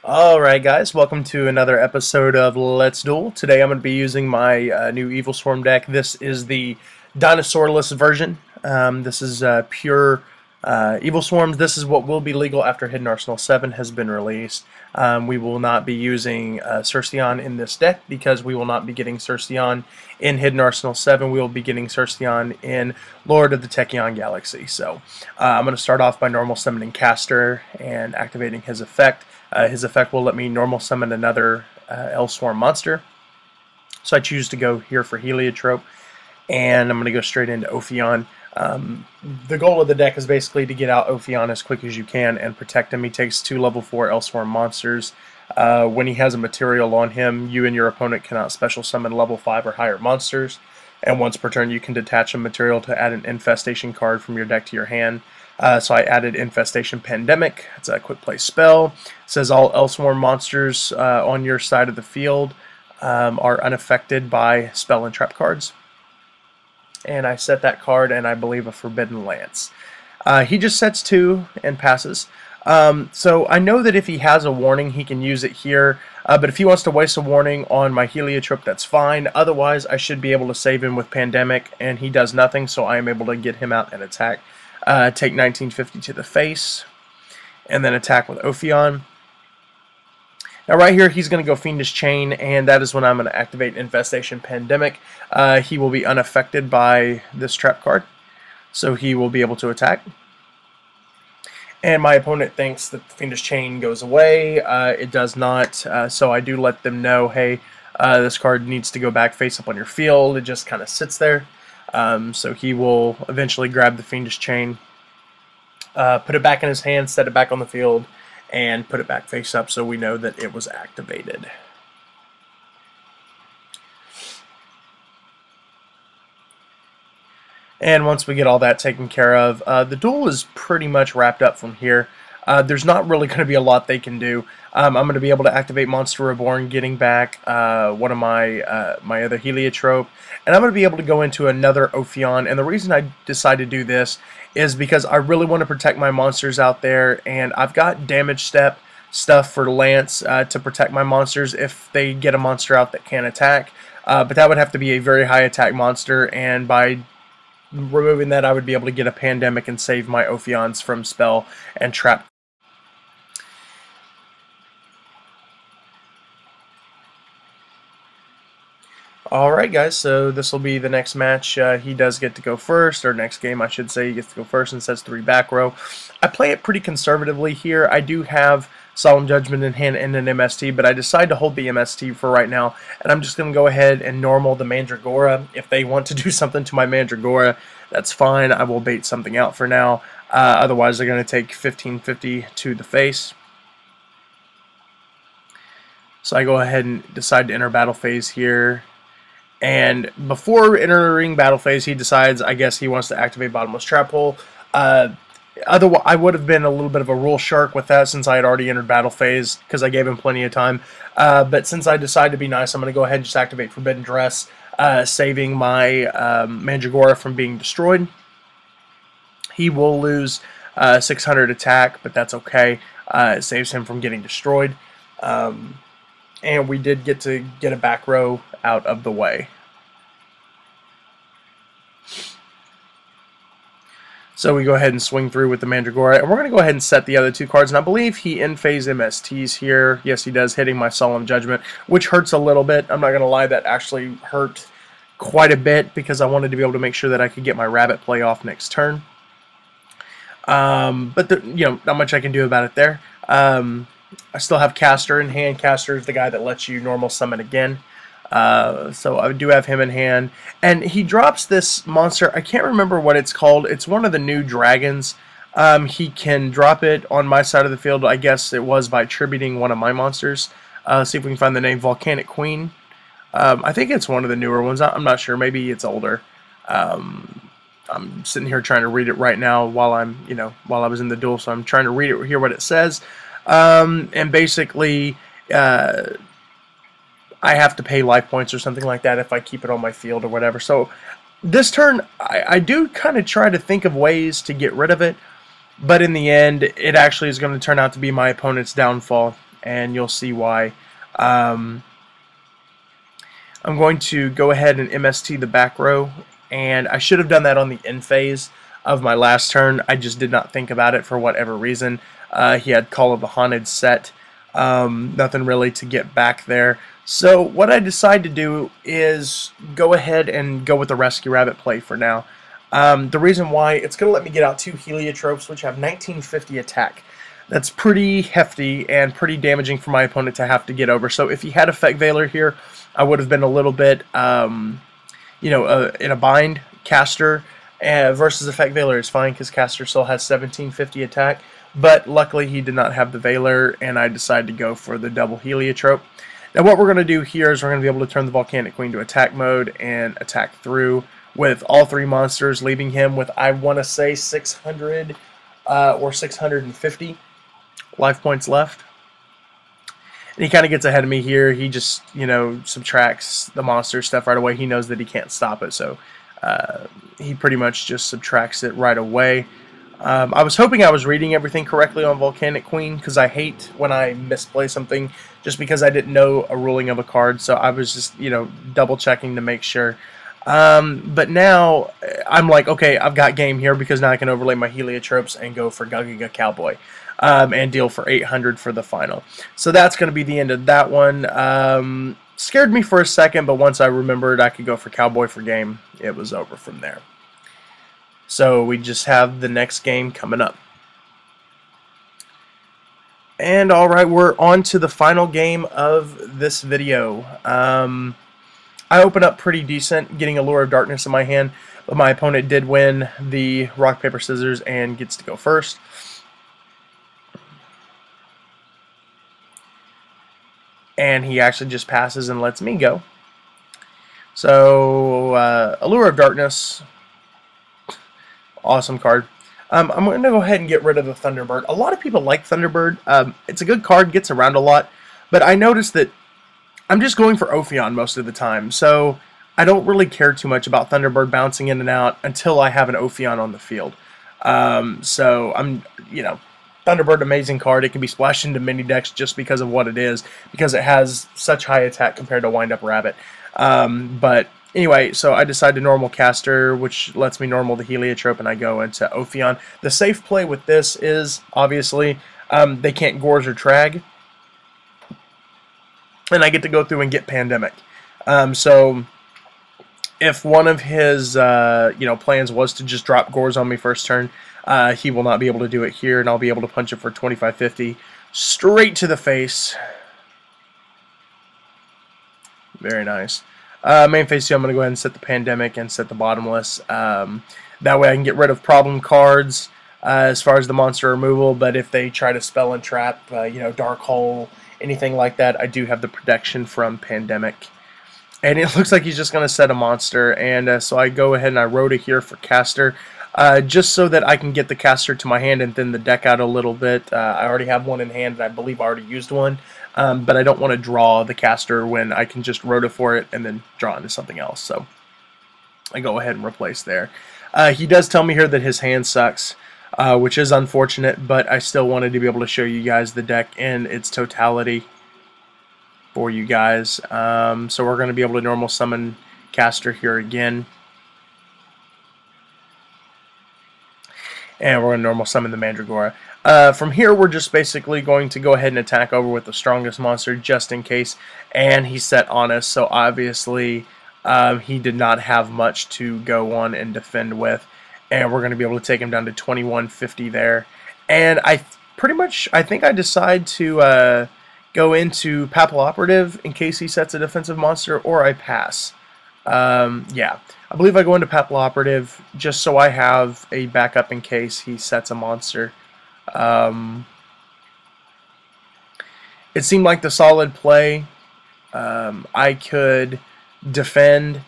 Alright guys, welcome to another episode of Let's Duel. Today I'm going to be using my new Evilswarm deck. This is the dinosaur-less version. This is pure Evilswarms. This is what will be legal after Hidden Arsenal 7 has been released. We will not be using Cerceon in this deck because we will not be getting Cerceon in Hidden Arsenal 7. We will be getting Cerceon in Lord of the Tachyon Galaxy. So I'm going to start off by normal summoning Caster and activating his effect. His effect will let me normal summon another Evilswarm monster. So I choose to go here for Heliotrope, and I'm going to go straight into Ophion. The goal of the deck is basically to get out Ophion as quick as you can and protect him. He takes 2 level 4 Evilswarm monsters. When he has a material on him, you and your opponent cannot special summon level 5 or higher monsters. And once per turn, you can detach a material to add an Infestation card from your deck to your hand. So I added Infestation Pandemic. It's a quick play spell. It says all Evilswarm monsters on your side of the field are unaffected by spell and trap cards. And I set that card, and I believe a Forbidden Lance. He just sets 2 and passes. So I know that if he has a warning, he can use it here. But if he wants to waste a warning on my Heliotrope, that's fine. Otherwise, I should be able to save him with Pandemic, and he does nothing, so I am able to get him out and attack. Take 1950 to the face, and then attack with Ophion. Now right here, he's going to go Fiendish Chain, and that is when I'm going to activate Infestation Pandemic. He will be unaffected by this trap card, so he will be able to attack. And my opponent thinks that the Fiendish Chain goes away. It does not, so I do let them know, hey, this card needs to go back face up on your field. It just kind of sits there. So he will eventually grab the Fiendish Chain, put it back in his hand, set it back on the field, and put it back face up so we know that it was activated. And once we get all that taken care of, the duel is pretty much wrapped up from here. There's not really going to be a lot they can do. I'm going to be able to activate Monster Reborn, getting back one of my my other Heliotrope, and I'm going to be able to go into another Ophion. And the reason I decided to do this is because I really want to protect my monsters out there, and I've got damage step stuff for Lance to protect my monsters if they get a monster out that can attack. But that would have to be a very high attack monster, and by removing that, I would be able to get a Pandemic and save my Ophions from spell and trap. Alright guys, so this will be the next match. He does get to go first, or next game I should say. He gets to go first and sets 3 back row. I play it pretty conservatively here. I do have Solemn Judgment in hand and an MST, but I decide to hold the MST for right now, and I'm just going to go ahead and normal the Mandragora. If they want to do something to my Mandragora, that's fine. I will bait something out for now. Otherwise, they're going to take 1550 to the face. So I go ahead and decide to enter battle phase here. And before entering battle phase, he decides, I guess, he wants to activate Bottomless Trap Hole. Otherwise, I would have been a little bit of a rule shark with that since I had already entered battle phase because I gave him plenty of time. But since I decided to be nice, I'm going to go ahead and just activate Forbidden Dress, saving my Mandragora from being destroyed. He will lose 600 attack, but that's okay. It saves him from getting destroyed. And we did get to get a back row out of the way. So we go ahead and swing through with the Mandragora, and we're going to go ahead and set the other 2 cards. And I believe he in-phase MSTs here. Yes, he does, hitting my Solemn Judgment, which hurts a little bit. I'm not going to lie, that actually hurt quite a bit because I wanted to be able to make sure that I could get my Rabbit play off next turn. But not much I can do about it there. I still have Caster in hand. Caster is the guy that lets you normal summon again. So I do have him in hand. And he drops this monster. I can't remember what it's called. It's one of the new dragons. He can drop it on my side of the field. I guess it was by tributing one of my monsters. See if we can find the name. Volcanic Queen. I think it's one of the newer ones. I'm not sure. Maybe it's older. I'm sitting here trying to read it right now while while I was in the duel. So I'm trying to read it, hear what it says. And basically, I have to pay life points or something like that if I keep it on my field or whatever. So this turn, I do kind of try to think of ways to get rid of it, but in the end, it actually is going to turn out to be my opponent's downfall. and you'll see why. I'm going to go ahead and MST the back row, and I should have done that on the end phase of my last turn. I just did not think about it for whatever reason. He had Call of the Haunted set. Nothing really to get back there. So what I decided to do is go ahead and go with the Rescue Rabbit play for now. The reason why, it's going to let me get out 2 Heliotropes, which have 1950 attack. That's pretty hefty and pretty damaging for my opponent to have to get over. So if he had Effect Veiler here, I would have been a little bit, you know, in a bind. Caster versus Effect Veiler is fine because Caster still has 1750 attack. But luckily he did not have the Veiler, and I decided to go for the double Heliotrope. Now what we're going to do here is we're going to be able to turn the Volcanic Queen to attack mode and attack through with all 3 monsters, leaving him with, I want to say, 600 or 650 life points left. And he kind of gets ahead of me here. He just, you know, subtracts the monster stuff right away. He knows that he can't stop it, so he pretty much just subtracts it right away. I was hoping I was reading everything correctly on Volcanic Queen, because I hate when I misplay something just because I didn't know a ruling of a card. So I was just, you know, double checking to make sure. But now I'm like, okay, I've got game here, because now I can overlay my Heliotropes and go for Gugaga Cowboy and deal for 800 for the final. So that's going to be the end of that one. Scared me for a second, but once I remembered I could go for Cowboy for game, it was over from there. So we just have the next game coming up. And alright, we're on to the final game of this video. I opened up pretty decent, getting a Lure of Darkness in my hand, but my opponent did win the Rock, Paper, Scissors and gets to go first. And he actually just passes and lets me go. So, Allure of Darkness, awesome card. I'm going to go ahead and get rid of the Thunderbird. A lot of people like Thunderbird. It's a good card, gets around a lot, but I noticed that I'm just going for Ophion most of the time, so I don't really care too much about Thunderbird bouncing in and out until I have an Ophion on the field. So I'm, you know, Thunderbird, amazing card. It can be splashed into mini decks just because of what it is, because it has such high attack compared to Wind Up Rabbit. But anyway, so I decided to normal Caster, which lets me normal the Heliotrope, and I go into Ophion. The safe play with this is, obviously, they can't Gorge or Trag, and I get to go through and get Pandemic. So if one of his you know, plans was to just drop Gorge on me first turn, he will not be able to do it here, and I'll be able to punch it for 2550 straight to the face. Very nice. Main phase 2, I'm going to go ahead and set the Pandemic and set the Bottomless. That way I can get rid of problem cards as far as the monster removal, but if they try to spell and trap, you know, Dark Hole, anything like that, I do have the protection from Pandemic. And it looks like he's just going to set a monster, and so I go ahead and I Rhoda here for Caster, just so that I can get the Caster to my hand and thin the deck out a little bit. I already have one in hand, and I believe I already used one, but I don't want to draw the Caster when I can just Rhoda for it and then draw into something else, so I go ahead and replace there. He does tell me here that his hand sucks, which is unfortunate, but I still wanted to be able to show you guys the deck in its totality for you guys. So we're going to be able to normal summon Caster here again. And we're going to normal summon the Mandragora. From here, we're just basically going to go ahead and attack over with the strongest monster just in case. And he set Honest, so obviously he did not have much to go on and defend with. And we're going to be able to take him down to 2150 there. And I think I decide to go into Papal Operative in case he sets a defensive monster, or I pass. Yeah, I believe I go into Papal Operative just so I have a backup in case he sets a monster. It seemed like the solid play. I could defend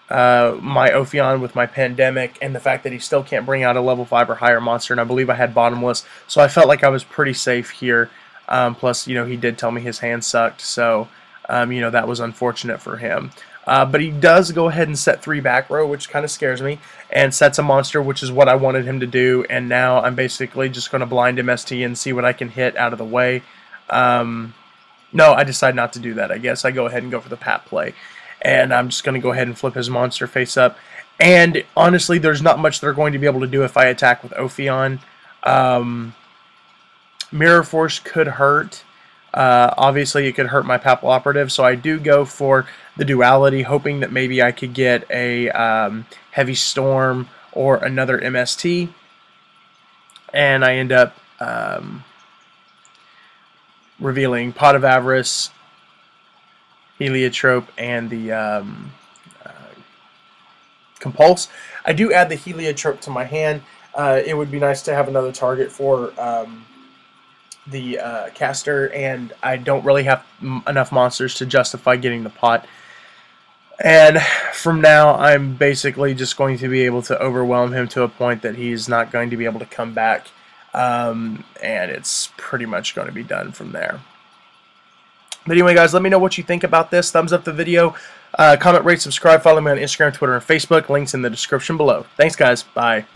my Ophion with my Pandemic, and the fact that he still can't bring out a level 5 or higher monster, and I believe I had Bottomless, so I felt like I was pretty safe here. Plus, you know, he did tell me his hand sucked, so, you know, that was unfortunate for him. But he does go ahead and set 3 back row, which kind of scares me, and sets a monster, which is what I wanted him to do, and now I'm basically just going to blind MST and see what I can hit out of the way. No, I decide not to do that. I guess I go ahead and go for the Pat play. And I'm just going to go ahead and flip his monster face up. And honestly, there's not much they're going to be able to do if I attack with Ophion. Mirror Force could hurt. Obviously, it could hurt my Papal Operative, so I do go for the Duality, hoping that maybe I could get a Heavy Storm or another MST. And I end up revealing Pot of Avarice, Heliotrope, and the Compulse. I do add the Heliotrope to my hand. It would be nice to have another target for the caster, and I don't really have enough monsters to justify getting the pot. And from now, I'm basically just going to be able to overwhelm him to a point that he's not going to be able to come back, and it's pretty much going to be done from there. But anyway, guys, let me know what you think about this. Thumbs up the video, comment, rate, subscribe, follow me on Instagram, Twitter, and Facebook. Links in the description below. Thanks, guys. Bye.